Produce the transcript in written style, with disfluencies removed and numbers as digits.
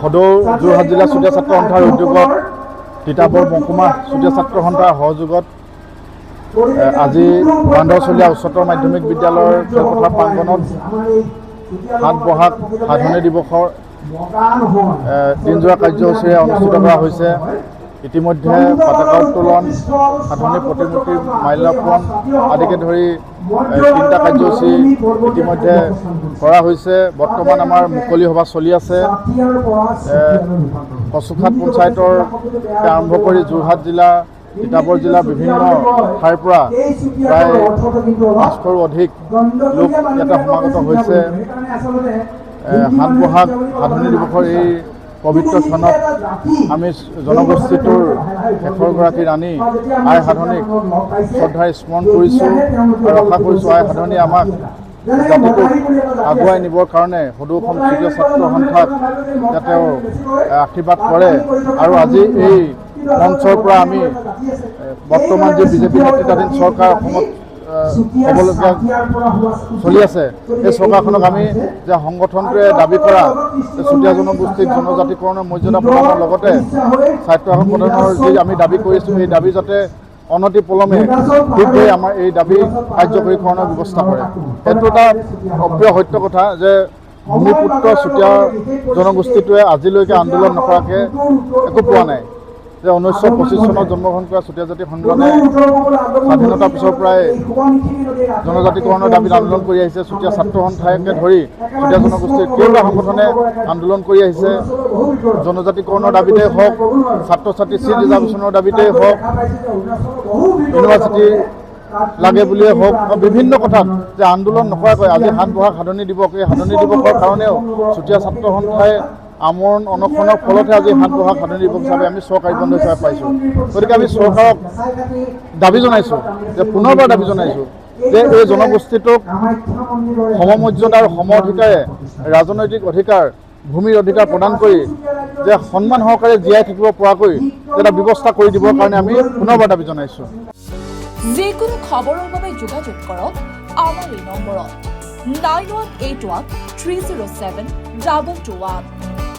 সদৌ যোৰহাট জিলা চুতীয়া ছাত্ৰ সন্থাৰ উদ্যোগত তিতাবৰ মহকুমা চুতীয়া ছাত্ৰ সন্থাৰ সহযোগত আজি বান্দৰচলীয়া উচ্চতৰ মাধ্যমিক বিদ্যালয়ৰ খেলপথাৰ প্ৰাংগণত ৭ বহাগ সাধনী দিৱসৰ দিনজোৰা কাৰ্যসূচীৰে অনুষ্ঠিত কৰা হৈছে। ইতিমধ্যে পতাকা উত্তোলন, সাধনী প্ৰতিমূৰ্তি মাল্যাৰ্পণ আদিকে ধৰি 3টা কাৰ্যসূচী ইতিমধ্যে কৰা হৈছে। বৰ্তমান আমাৰ মুকলি সভা চলি আছে। কচুখাট পঞ্চায়তৰ আৰম্ভ কৰি যোৰহাট জিলা, তিতাবৰ জিলাৰ বিভিন্ন ঠাইৰ পৰা প্ৰায় 500ৰো অধিক লোক ইয়াতে সমাগত হৈছে। 7 বহাগ সাধনী দিৱসৰ এই পবিত্ৰ ক্ষণত আমি জনগোষ্ঠীটোৰ শেষৰগৰাকী ৰাণী আই সাধনীক শ্ৰদ্ধাৰে স্মৰণ কৰিছোঁ আৰু আশা কৰিছোঁ আই সাধনী আমাক জাতিটোক আগুৱাই নিবৰ কাৰণে সদৌখন চুতীয়া ছাত্ৰ সন্থাক যাতে আশীৰ্বাদ কৰে। আৰু আজি এই মঞ্চৰ পৰা আমি বৰ্তমান যি বিজেপি নেতৃত্বাধীন চৰকাৰ অসমত হ'বলগীয়া চলি আছে, এই চৰকাৰখনক আমি যে সংগঠনটোৱে দাবী কৰা চুতীয়া জনগোষ্ঠীক জনজাতিকৰণৰ মৰ্যাদা প্ৰদানৰ লগতে স্বায়ত্তশাসন প্ৰদানৰ যি আমি দাবী কৰিছোঁ, এই দাবী যাতে অনতি পলমে শীঘ্ৰেই আমাৰ এই দাবী কাৰ্যকৰীকৰণৰ ব্যৱস্থা কৰে। এইটো এটা অপ্ৰিয় সত্য কথা যে ভূমিপুত্ৰ চুতীয়া জনগোষ্ঠীটোৱে আজিলৈকে আন্দোলন নকৰাকৈ একো পোৱা নাই। যে 1925 চনত জন্মগ্ৰহণ কৰা চুতীয়া জাতি সন্মিলনে স্বাধীনতাৰ পিছৰ পৰাই জনজাতিকৰণৰ দাবীত আন্দোলন কৰি আহিছে। চুতীয়া ছাত্ৰ সন্থাকে ধৰি চুতীয়া জনগোষ্ঠীৰ কেইবা সংগঠনে আন্দোলন কৰি আহিছে। জনজাতিকৰণৰ দাবীতেই হওক, ছাত্ৰ ছাত্ৰী চিট ৰিজাৰ্ভেশ্যনৰ দাবীতেই হওক, ইউনিভাৰ্চিটি লাগে বুলিয়ে হওক, বিভিন্ন কথাত যে আন্দোলন নকৰাকৈ আজি 7 বহাগ সাধনী দিৱস, এই সাধনী দিৱসৰ কাৰণেও চুতীয়া ছাত্ৰ সন্থাই আমৰণ অনশনৰ ফলতহে আজি 7 বহাগ সাধনী দিৱস হিচাপে আমি চৰকাৰী বন্ধ হিচাপে পাইছোঁ। গতিকে আমি চৰকাৰক দাবী জনাইছোঁ, যে পুনৰবাৰ দাবী জনাইছোঁ যে এই জনগোষ্ঠীটোক সমমৰ্যাদা আৰু সম অধিকাৰে ৰাজনৈতিক অধিকাৰ, ভূমিৰ অধিকাৰ প্ৰদান কৰি যে সন্মান সহকাৰে জীয়াই থাকিব পৰাকৈ এটা ব্যৱস্থা কৰি দিবৰ কাৰণে আমি পুনৰবাৰ দাবী জনাইছোঁ। যিকোনো খবৰৰ বাবে যোগাযোগ কৰক আমাৰ এই নম্বৰত 9181 307 221।